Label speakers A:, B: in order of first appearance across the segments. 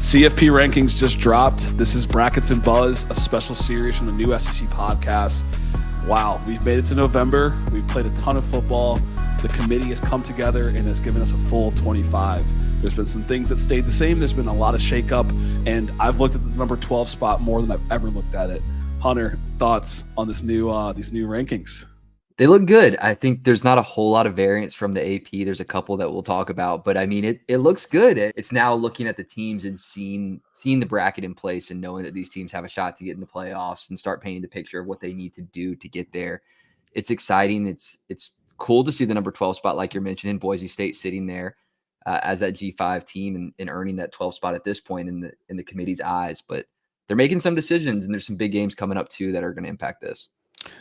A: CFP Rankings just dropped. This is Brackets and Buzz, a special series from the new SEC podcast. Wow, we've made it to November. We've played a ton of football. The committee has come together and has given us a full 25. There's been some things that stayed the same. There's been a lot of shakeup, and I've looked at the number 12 spot more than I've ever looked at it. Hunter, thoughts on these new rankings?
B: They look good. I think there's not a whole lot of variance from the AP. There's a couple that we'll talk about, but I mean, it looks good. It's now looking at the teams and seeing the bracket in place and knowing that these teams have a shot to get in the playoffs and start painting the picture of what they need to do to get there. It's exciting. It's cool to see the number 12 spot, like you're mentioning, Boise State sitting there as that G5 team and earning that 12 spot at this point in the committee's eyes. But they're making some decisions, and there's some big games coming up too that are going to impact this.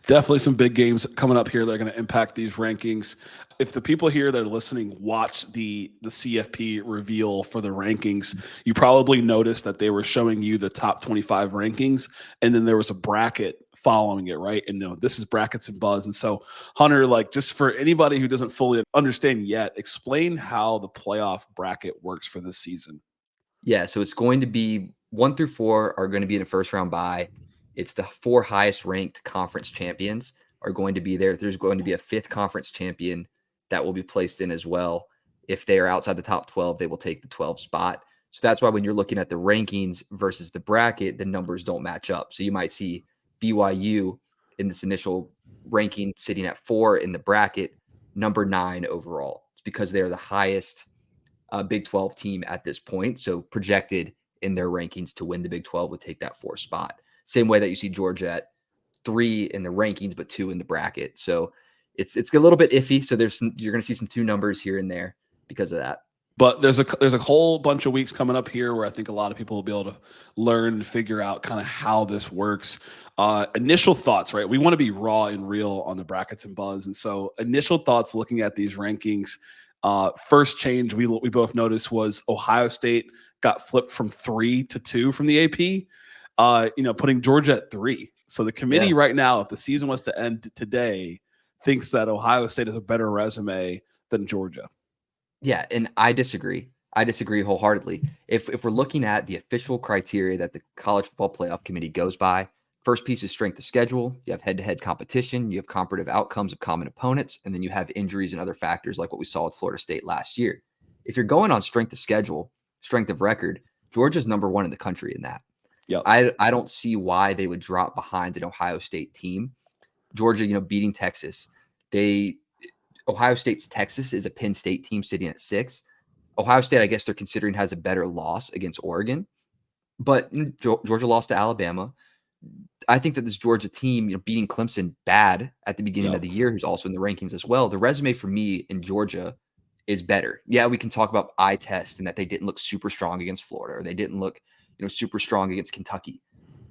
A: Definitely some big games coming up here that are going to impact these rankings. If the people here that are listening watch the CFP reveal for the rankings, you probably noticed that they were showing you the top 25 rankings, and then there was a bracket following it, right? And this is Brackets and Buzz. And so, Hunter, just for anybody who doesn't fully understand yet, explain how the playoff bracket works for this season.
B: Yeah, so it's going to be 1 through 4 are going to be in a first round bye. It's the 4 highest ranked conference champions are going to be there. There's going to be a 5th conference champion that will be placed in as well. If they are outside the top 12, they will take the 12 spot. So that's why when you're looking at the rankings versus the bracket, the numbers don't match up. So you might see BYU in this initial ranking sitting at 4 in the bracket, number 9 overall. It's because they're the highest Big 12 team at this point. So projected in their rankings to win the Big 12 would take that 4th spot. Same way that you see Georgia at 3 in the rankings, but 2 in the bracket. So it's a little bit iffy. So you're going to see some 2 numbers here and there because of that.
A: But there's a whole bunch of weeks coming up here where I think a lot of people will be able to learn and figure out kind of how this works. Initial thoughts, right? We want to be raw and real on the Brackets and Buzz. And so initial thoughts looking at these rankings, first change we both noticed was Ohio State got flipped from 3 to 2 from the AP. Putting Georgia at 3. So the committee right now, if the season was to end today, thinks that Ohio State has a better resume than Georgia.
B: Yeah, and I disagree. I disagree wholeheartedly. If we're looking at the official criteria that the College Football Playoff Committee goes by, first piece is strength of schedule. You have head-to-head competition. You have comparative outcomes of common opponents, and then you have injuries and other factors like what we saw with Florida State last year. If you're going on strength of schedule, strength of record, Georgia's number 1 in the country in that.
A: Yep.
B: I don't see why they would drop behind an Ohio State team. Georgia, beating Texas. Ohio State's Texas is a Penn State team sitting at 6. Ohio State, I guess they're considering, has a better loss against Oregon. But Georgia lost to Alabama. I think that this Georgia team, beating Clemson bad at the beginning of the year, who's also in the rankings as well, the resume for me in Georgia is better. Yeah, we can talk about eye test and that they didn't look super strong against Florida, or they didn't look super strong against Kentucky,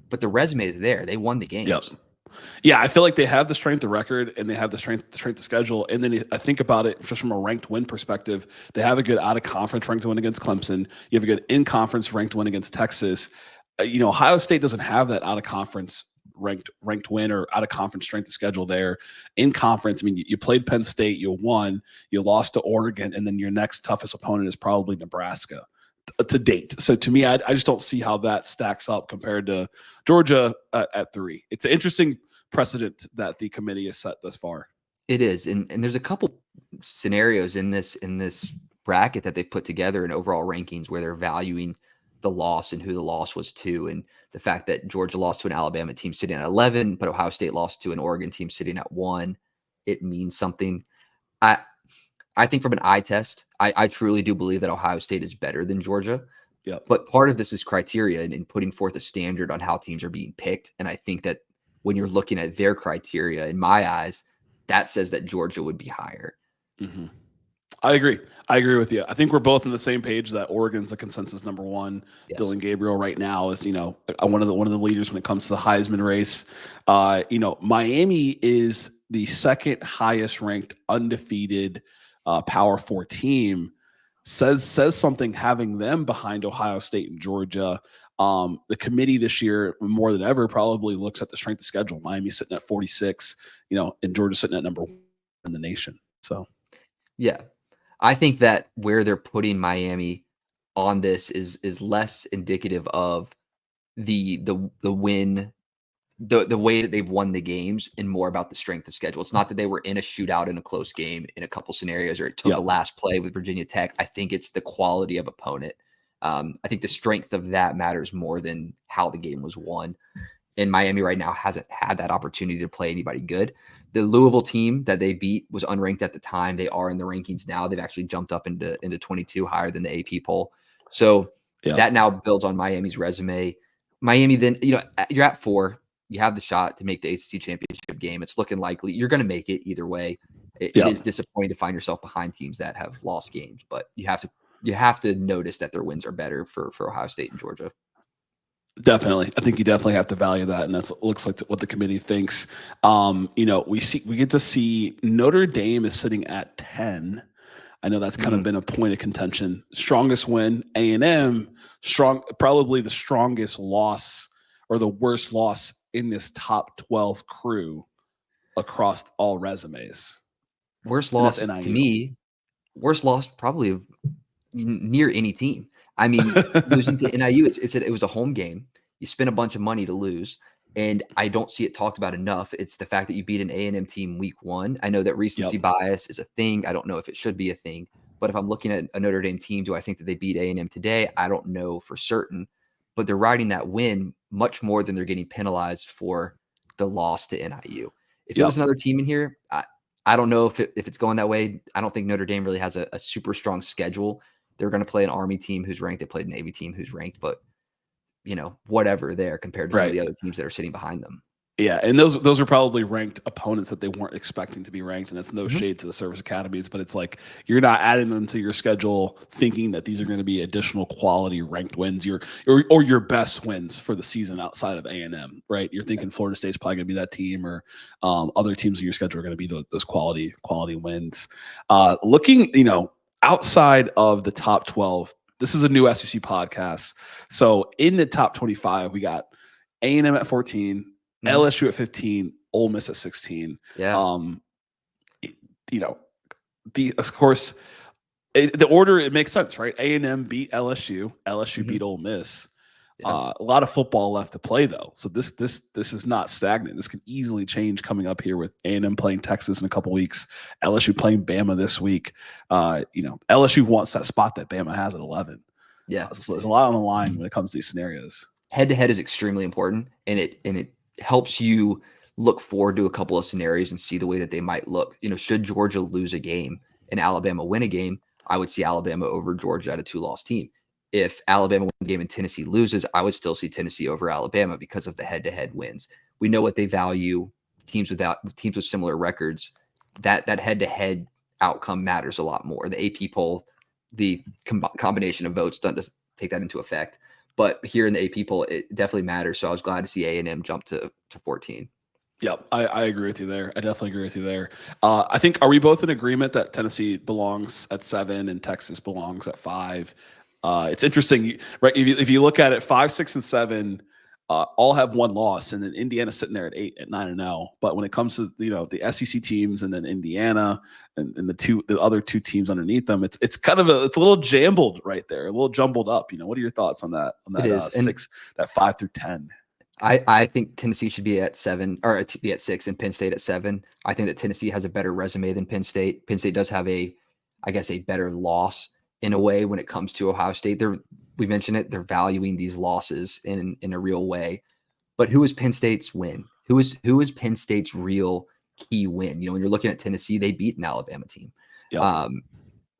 B: but the resume is there. They won the games.
A: Yep. Yeah, I feel like they have the strength of record and they have the strength of schedule. And then I think about it just from a ranked win perspective. They have a good out-of-conference ranked win against Clemson. You have a good in-conference ranked win against Texas. Ohio State doesn't have that out-of-conference ranked win or out-of-conference strength of schedule there. In conference, I mean, you played Penn State, you won, you lost to Oregon, and then your next toughest opponent is probably Nebraska to date. So to me, I just don't see how that stacks up compared to Georgia at 3. It's an interesting precedent that the committee has set thus far.
B: It is. And there's a couple scenarios in this bracket that they've put together in overall rankings where they're valuing the loss and who the loss was to. And the fact that Georgia lost to an Alabama team sitting at 11, but Ohio State lost to an Oregon team sitting at 1, it means something. I think from an eye test, I truly do believe that Ohio State is better than Georgia.
A: Yep.
B: But part of this is criteria and putting forth a standard on how teams are being picked. And I think that when you're looking at their criteria, in my eyes, that says that Georgia would be higher.
A: Mm-hmm. I agree with you. I think we're both on the same page that Oregon's a consensus number 1. Yes. Dylan Gabriel right now is, one of the leaders when it comes to the Heisman race. Miami is the 2nd highest ranked undefeated Power 4 team. Says something having them behind Ohio State and Georgia. The committee this year, more than ever, probably looks at the strength of schedule. Miami sitting at 46, and Georgia sitting at number 1 in the nation. So,
B: yeah, I think that where they're putting Miami on this is less indicative of the win, the way that they've won the games, and more about the strength of schedule. It's not that they were in a shootout in a close game in a couple scenarios, or it took a last play with Virginia Tech. I think it's the quality of opponent. I think the strength of that matters more than how the game was won. And Miami right now hasn't had that opportunity to play anybody good. The Louisville team that they beat was unranked at the time. They are in the rankings now. They've actually jumped up into 22, higher than the AP poll. So that now builds on Miami's resume. Miami, then, you're at 4. You have the shot to make the ACC championship game. It's looking likely. You're going to make it either way. It is disappointing to find yourself behind teams that have lost games, but you have to notice that their wins are better for Ohio State and Georgia.
A: Definitely. I think you definitely have to value that. And that looks like what the committee thinks. We get to see Notre Dame is sitting at 10. I know that's kind of been a point of contention. Strongest win, A&M, probably the strongest loss or the worst loss in this top 12 crew across all resumes.
B: Worst loss to me, worst loss probably near any team. I mean, losing to NIU, it was a home game. You spent a bunch of money to lose, and I don't see it talked about enough. It's the fact that you beat an A&M team week 1. I know that recency bias is a thing. I don't know if it should be a thing, but if I'm looking at a Notre Dame team, do I think that they beat A&M today? I don't know for certain, but they're riding that win much more than they're getting penalized for the loss to NIU. If it was another team in here, I don't know if it's going that way. I don't think Notre Dame really has a super strong schedule. They're going to play an Army team who's ranked. They played a Navy team who's ranked, but whatever there compared to some of the other teams that are sitting behind them.
A: Yeah, and those are probably ranked opponents that they weren't expecting to be ranked, and that's no shade to the service academies, but it's like you're not adding them to your schedule thinking that these are going to be additional quality ranked wins, or your best wins for the season outside of A&M, right? You're thinking Florida State's probably going to be that team, or other teams in your schedule are going to be those quality wins. Looking, outside of the top 12, this is a new SEC podcast, so in the top 25, we got A&M at 14. LSU at 15, Ole Miss at 16.
B: Yeah.
A: Of course, the order, it makes sense, right? A&M beat LSU. LSU beat Ole Miss. A lot of football left to play, though. So this is not stagnant. This could easily change coming up here with A&M playing Texas in a couple weeks. LSU playing Bama this week. LSU wants that spot that Bama has at 11.
B: Yeah.
A: So there's a lot on the line when it comes to these scenarios.
B: Head-to-head is extremely important, and it helps you look forward to a couple of scenarios and see the way that they might look. Should Georgia lose a game and Alabama win a game, I would see Alabama over Georgia at a 2-loss team. If Alabama wins a game and Tennessee loses, I would still see Tennessee over Alabama because of the head-to-head wins. We know what they value. Teams with similar records, that head-to-head outcome matters a lot more. The AP poll, the combination of votes doesn't take that into effect. But here in the AP poll, it definitely matters. So I was glad to see A&M jump to 14.
A: Yep, I agree with you there. I definitely agree with you there. I think, are we both in agreement that Tennessee belongs at 7 and Texas belongs at 5? It's interesting, right? If you look at it, 5, 6, and 7 all have one loss, and then Indiana's sitting there at 8, at 9-0. But when it comes to the SEC teams, and then Indiana and the other 2 teams underneath them, it's kind of it's a little jumbled right there, a little jumbled up. What are your thoughts on that?
B: It is.
A: 6, that 5 through 10.
B: I think Tennessee should be at 7, or be at 6, and Penn State at 7. I think that Tennessee has a better resume than Penn State. Penn State does have a better loss in a way when it comes to Ohio State. We mentioned it. They're valuing these losses in a real way. But who is Penn State's win? Who is Penn State's real key win? When you're looking at Tennessee, they beat an Alabama team.
A: Yep.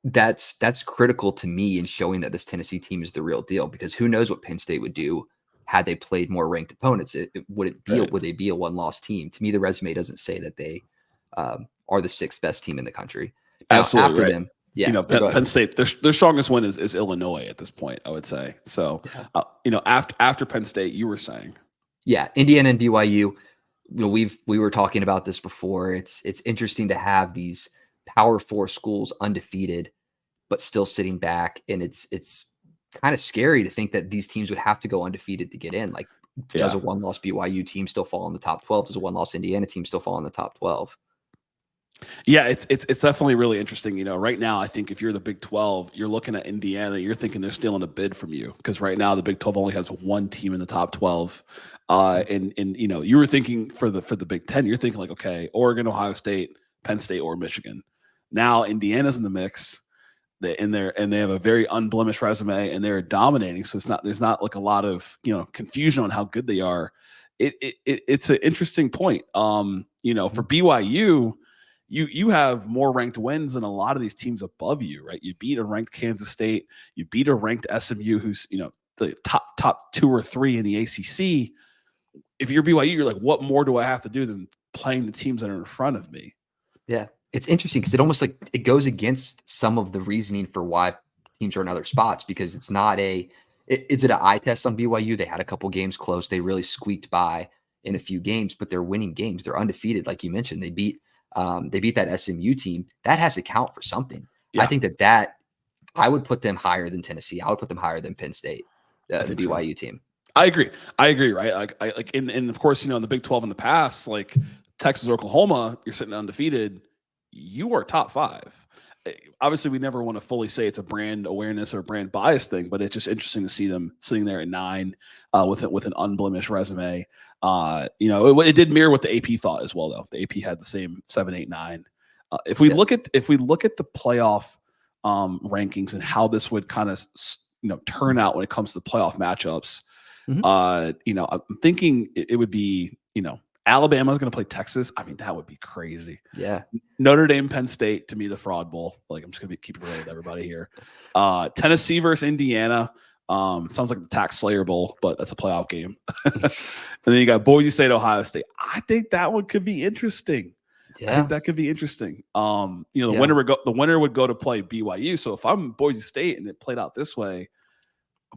B: That's critical to me in showing that this Tennessee team is the real deal, because who knows what Penn State would do had they played more ranked opponents. Would they be a 1-loss team? To me, the resume doesn't say that they are the 6th best team in the country. Now,
A: absolutely right.
B: Them, yeah,
A: Penn State, their strongest win is Illinois at this point, I would say. So, after Penn State, you were saying,
B: Indiana and BYU. We were talking about this before. It's interesting to have these Power 4 schools undefeated, but still sitting back, and it's kind of scary to think that these teams would have to go undefeated to get in. Like, does a 1-loss BYU team still fall in the top 12? Does a 1-loss Indiana team still fall in the top 12?
A: Yeah, it's definitely really interesting. Right now, I think if you're the Big 12, you're looking at Indiana, you're thinking they're stealing a bid from you because right now the Big 12 only has one team in the top 12. And you were thinking for the Big 10, you're thinking like, okay, Oregon, Ohio State, Penn State, or Michigan. Now Indiana's in the mix. And they have a very unblemished resume and they're dominating. So there's not like a lot of confusion on how good they are. It's an interesting point. For BYU, you have more ranked wins than a lot of these teams above you, right? You beat a ranked Kansas State, you beat a ranked SMU, who's the top 2 or 3 in the ACC. If you're BYU, you're like, what more do I have to do than playing the teams that are in front of me?
B: Yeah, it's interesting because it almost like it goes against some of the reasoning for why teams are in other spots because it's not is it an eye test on BYU? They had a couple games close. They really squeaked by in a few games, but they're winning games. They're undefeated, like you mentioned. They beat that SMU team. That has to count for something.
A: Yeah.
B: I think that I would put them higher than Tennessee. I would put them higher than Penn State, the BYU team.
A: I agree, right? And of course, in the Big 12 in the past, like Texas, Oklahoma, you're sitting undefeated. You are top 5. Obviously, we never want to fully say it's a brand awareness or brand bias thing, but it's just interesting to see them sitting there at 9 with an unblemished resume. It did mirror what the AP thought as well, though. The AP had the same 7, 8, 9. If we look at the playoff rankings and how this would kind of turn out when it comes to playoff matchups.
B: Mm-hmm.
A: I'm thinking it would be, Alabama's going to play Texas. I mean, that would be crazy.
B: Yeah.
A: Notre Dame, Penn State, to me, the fraud bowl. Like, I'm just going to keep it real with everybody here. Tennessee versus Indiana. Sounds like the Tax Slayer Bowl, but that's a playoff game. And then you got Boise State, Ohio State. I think that one could be interesting. Yeah. I think that could be interesting. The winner would go to play BYU. So if I'm Boise State and it played out this way,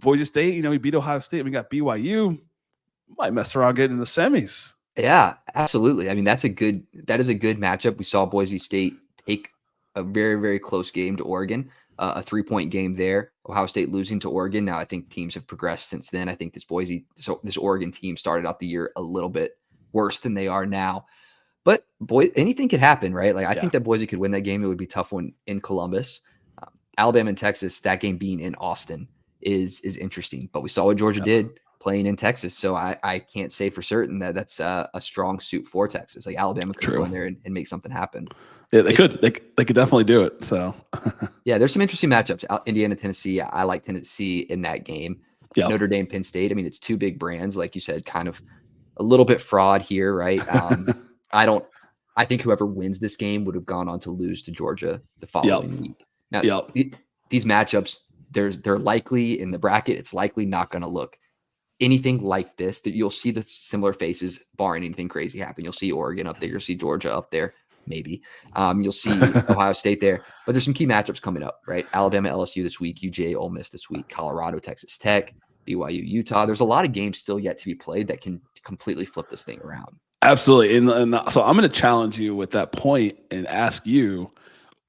A: Boise State, we beat Ohio State and we got BYU, might mess around getting in the semis.
B: Yeah, absolutely. I mean, that is a good matchup. We saw Boise State take a very, very close game to Oregon, a 3-point game there. Ohio State losing to Oregon. Now I think teams have progressed since then. I think this Oregon team started out the year a little bit worse than they are now. But anything could happen, right? Like I think that Boise could win that game. It would be a tough one in Columbus. Alabama and Texas, that game being in Austin is interesting. But we saw what Georgia did playing in Texas. So I can't say for certain that that's a strong suit for Texas. Like Alabama could go in there and make something happen.
A: Yeah, they could. They could definitely do it. So
B: yeah, there's some interesting matchups. Indiana, Tennessee. I like Tennessee in that game. Yep. Notre Dame, Penn State. I mean, it's 2 big brands, like you said, kind of a little bit fraud here, right? I think whoever wins this game would have gone on to lose to Georgia the following week. Now, these matchups, they're likely in the bracket. It's likely not going to look anything like this. That you'll see the similar faces, barring anything crazy happen. You'll see Oregon up there. You'll see Georgia up there, maybe. You'll see Ohio State there. But there's some key matchups coming up, right? Alabama, LSU this week. UGA, Ole Miss this week. Colorado, Texas Tech. BYU, Utah. There's a lot of games still yet to be played that can completely flip this thing around.
A: Absolutely. And so I'm going to challenge you with that point and ask you,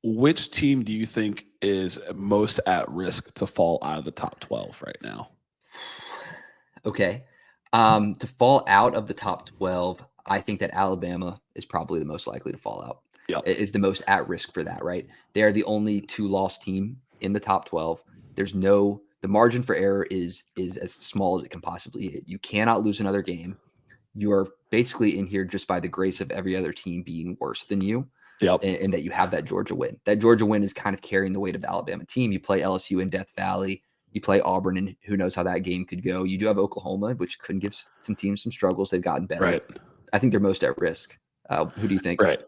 A: which team do you think is most at risk to fall out of the top 12 right now?
B: Okay. To fall out of the top 12, I think that Alabama is probably the most likely to fall out.
A: Yep.
B: It is the most at risk for that, right? They're the only 2-loss team in the top 12. The margin for error is as small as it can possibly hit. You cannot lose another game. You are basically in here just by the grace of every other team being worse than you.
A: Yep.
B: And that you have that Georgia win. That Georgia win is kind of carrying the weight of the Alabama team. You play LSU in Death Valley. You play Auburn, and who knows how that game could go. You do have Oklahoma, which could give some teams some struggles. They've gotten better.
A: Right.
B: I think they're most at risk. Who do you think?
A: Right.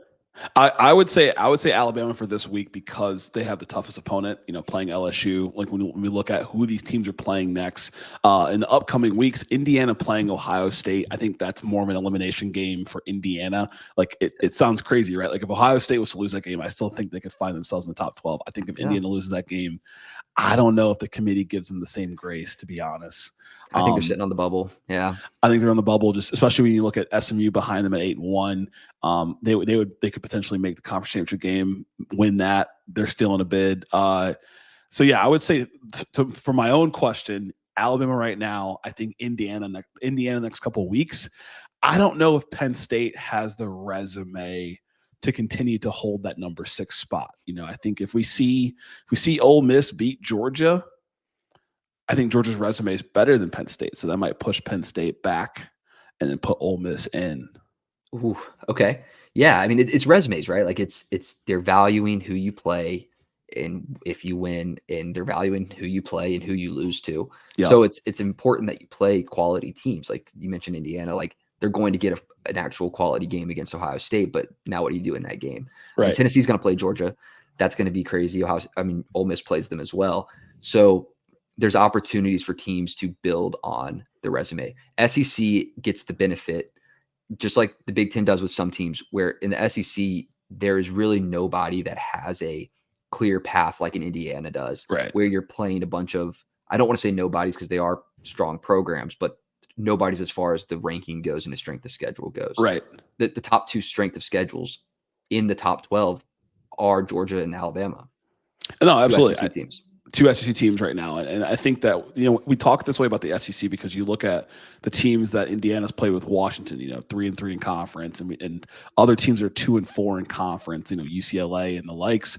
A: I would say Alabama for this week because they have the toughest opponent, playing LSU. Like when we look at who these teams are playing next in the upcoming weeks, Indiana playing Ohio State. I think that's more of an elimination game for Indiana. Like it sounds crazy, right? Like if Ohio State was to lose that game, I still think they could find themselves in the top 12. I think if Indiana loses that game, I don't know if the committee gives them the same grace, to be honest.
B: I think they're sitting on the bubble. Yeah,
A: I think they're on the bubble, just especially when you look at SMU behind them at 8-1. They could potentially make the conference championship game, win that. They're still in a bid. So yeah, I would say for my own question, Alabama right now. I think Indiana next couple of weeks. I don't know if Penn State has the resume to continue to hold that number 6 spot. I think if we see Ole Miss beat Georgia, I think Georgia's resume is better than Penn State, so that might push Penn State back and then put Ole Miss in.
B: Ooh, okay. Yeah, I mean it's resumes, right? Like it's they're valuing who you play and if you win, and they're valuing who you play and who you lose to.
A: Yeah.
B: So it's important that you play quality teams. Like you mentioned Indiana, like they're going to get an actual quality game against Ohio State, but now what do you do in that game?
A: Right.
B: And Tennessee's going to play Georgia. That's going to be crazy. Ole Miss plays them as well. So there's opportunities for teams to build on the resume. SEC gets the benefit, just like the Big Ten does with some teams, where in the SEC, there is really nobody that has a clear path like an Indiana does,
A: right,
B: where you're playing a bunch of, I don't want to say nobodies because they are strong programs, but nobody's as far as the ranking goes and the strength of schedule goes.
A: Right.
B: The top 2 strength of schedules in the top 12 are Georgia and Alabama.
A: No, absolutely.
B: 2 SEC teams.
A: 2 SEC teams right now. And I think that, we talk this way about the SEC because you look at the teams that Indiana's played with Washington, 3-3 in conference, and other teams are 2-4 in conference, UCLA and the likes.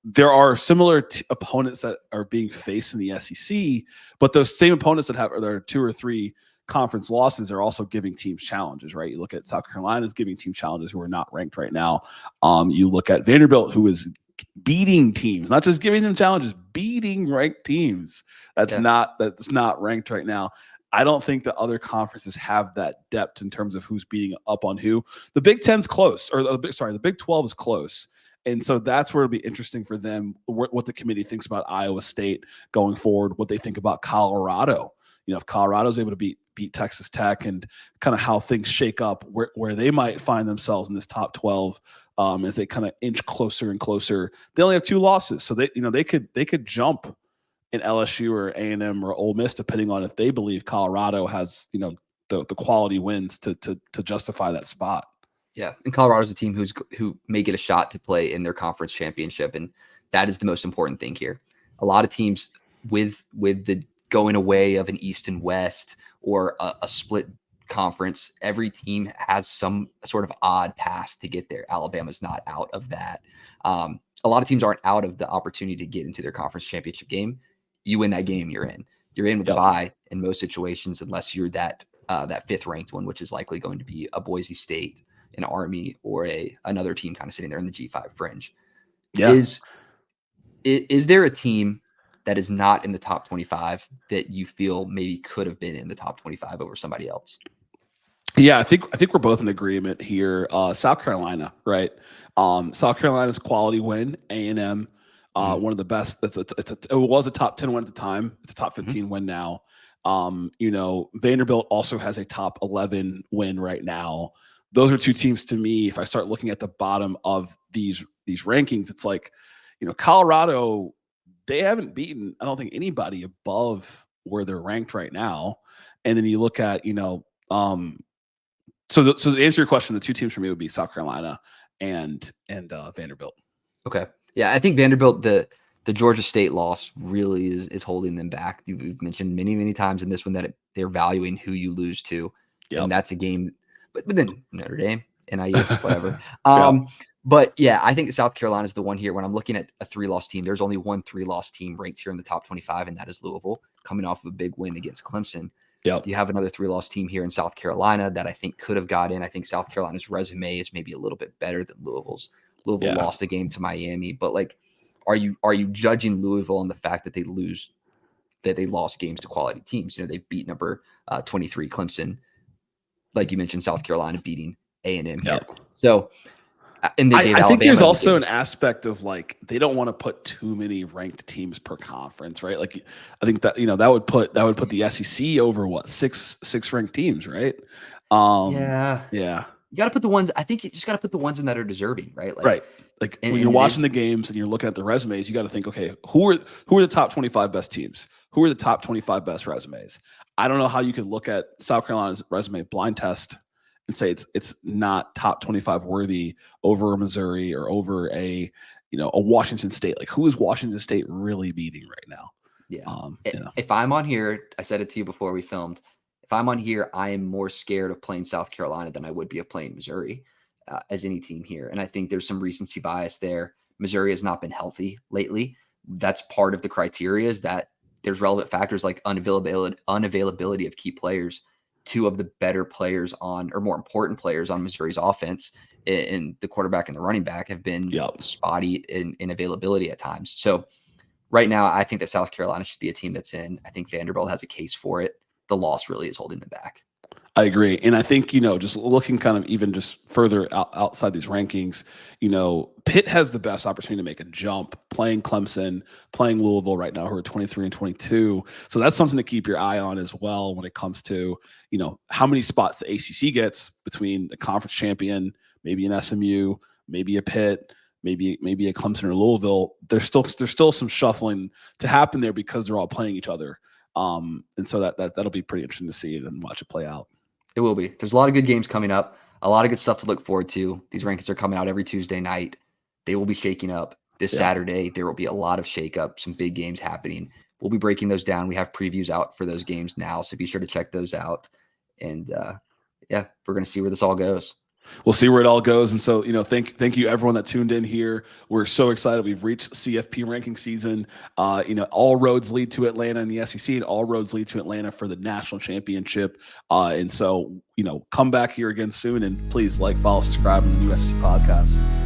A: There are similar opponents that are being faced in the SEC, but those same opponents that are 2 or 3 conference losses are also giving teams challenges, right? You look at South Carolina's giving team challenges who are not ranked right now. You look at Vanderbilt, who is beating teams, not just giving them challenges, beating ranked teams. That's not ranked right now. I don't think the other conferences have that depth in terms of who's beating up on who. The Big 10's close, or the Big 12 is close. And so that's where it'll be interesting for them, what the committee thinks about Iowa State going forward, what they think about Colorado. If Colorado's able to beat Texas Tech, and kind of how things shake up, where they might find themselves in this top 12 as they kind of inch closer and closer. They only have 2 losses, so they could jump in LSU or A&M or Ole Miss, depending on if they believe Colorado has the quality wins to justify that spot.
B: Yeah, and Colorado's a team who may get a shot to play in their conference championship, and that is the most important thing here. A lot of teams with the going away of an East and West or a split conference, every team has some sort of odd path to get there. Alabama's not out of that. A lot of teams aren't out of the opportunity to get into their conference championship game. You win that game, you're in. You're in with a bye in most situations, unless you're that 5th ranked one, which is likely going to be a Boise State, an Army, or another team kind of sitting there in the G5 fringe.
A: Yeah.
B: Is there a team that is not in the top 25 that you feel maybe could have been in the top 25 over somebody else?
A: Yeah, I think we're both in agreement here. South Carolina, right? South Carolina's quality win, A&M, one of the best. It was a top 10 win at the time. It's a top 15 win now. Vanderbilt also has a top 11 win right now. Those are 2 teams to me. If I start looking at the bottom of these rankings, it's like, Colorado, they haven't beaten, I don't think, anybody above where they're ranked right now. And then you look at, so to answer your question, the 2 teams for me would be South Carolina and Vanderbilt.
B: Okay. Yeah, I think Vanderbilt, the Georgia State loss really is holding them back. You've mentioned many, many times in this one that they're valuing who you lose to. Yep. And that's a game, but then Notre Dame, NIU, whatever. But yeah, I think South Carolina is the one here. When I'm looking at a 3-loss team, there's only one 3-loss team ranked here in the top 25, and that is Louisville, coming off of a big win against Clemson.
A: Yep.
B: You have another 3-loss team here in South Carolina that I think could have got in. I think South Carolina's resume is maybe a little bit better than Louisville's. Louisville lost a game to Miami, but like, are you judging Louisville on the fact that they lost games to quality teams? They beat number 23 Clemson, like you mentioned, South Carolina beating A&M here. So, and they gave
A: I think
B: Alabama
A: there's also an aspect of like they don't want to put too many ranked teams per conference, right? Like I think that that would put the SEC over 6 ranked teams, right?
B: Yeah. You got to put the ones. I think you just got to put the ones in that are deserving, right?
A: Like when you're watching the games and you're looking at the resumes, you got to think, okay, who are the top 25 best teams? Who are the top 25 best resumes? I don't know how you could look at South Carolina's resume blind test and say it's not top 25 worthy over Missouri or over a Washington State. Like, who is Washington State really beating right now?
B: Yeah. If I'm on here, I said it to you before we filmed. If I'm on here, I am more scared of playing South Carolina than I would be of playing Missouri. as any team here. And I think there's some recency bias there. Missouri has not been healthy lately. That's part of the criteria, is that there's relevant factors like unavailability of key players. Two of the better players on, or more important players on Missouri's offense, in the quarterback and the running back, have been spotty in availability at times. So right now, I think that South Carolina should be a team that's in. I think Vanderbilt has a case for it. The loss really is holding them back.
A: I agree. And I think, just looking kind of even just further outside these rankings, Pitt has the best opportunity to make a jump playing Clemson, playing Louisville right now, who are 23 and 22. So that's something to keep your eye on as well when it comes to, how many spots the ACC gets between the conference champion, maybe an SMU, maybe a Pitt, maybe a Clemson or Louisville. There's still some shuffling to happen there because they're all playing each other. And so that'll be pretty interesting to see and watch it play out.
B: It will be. There's a lot of good games coming up, a lot of good stuff to look forward to. These rankings are coming out every Tuesday night. They will be shaking up this Saturday. There will be a lot of shakeup, some big games happening. We'll be breaking those down. We have previews out for those games now, so be sure to check those out. And we're going to see where this all goes.
A: We'll see where it all goes. And so, thank you everyone that tuned in here. We're so excited. We've reached CFP ranking season. All roads lead to Atlanta in the SEC, and all roads lead to Atlanta for the national championship. And so, come back here again soon, and please like, follow, subscribe on the USC podcast.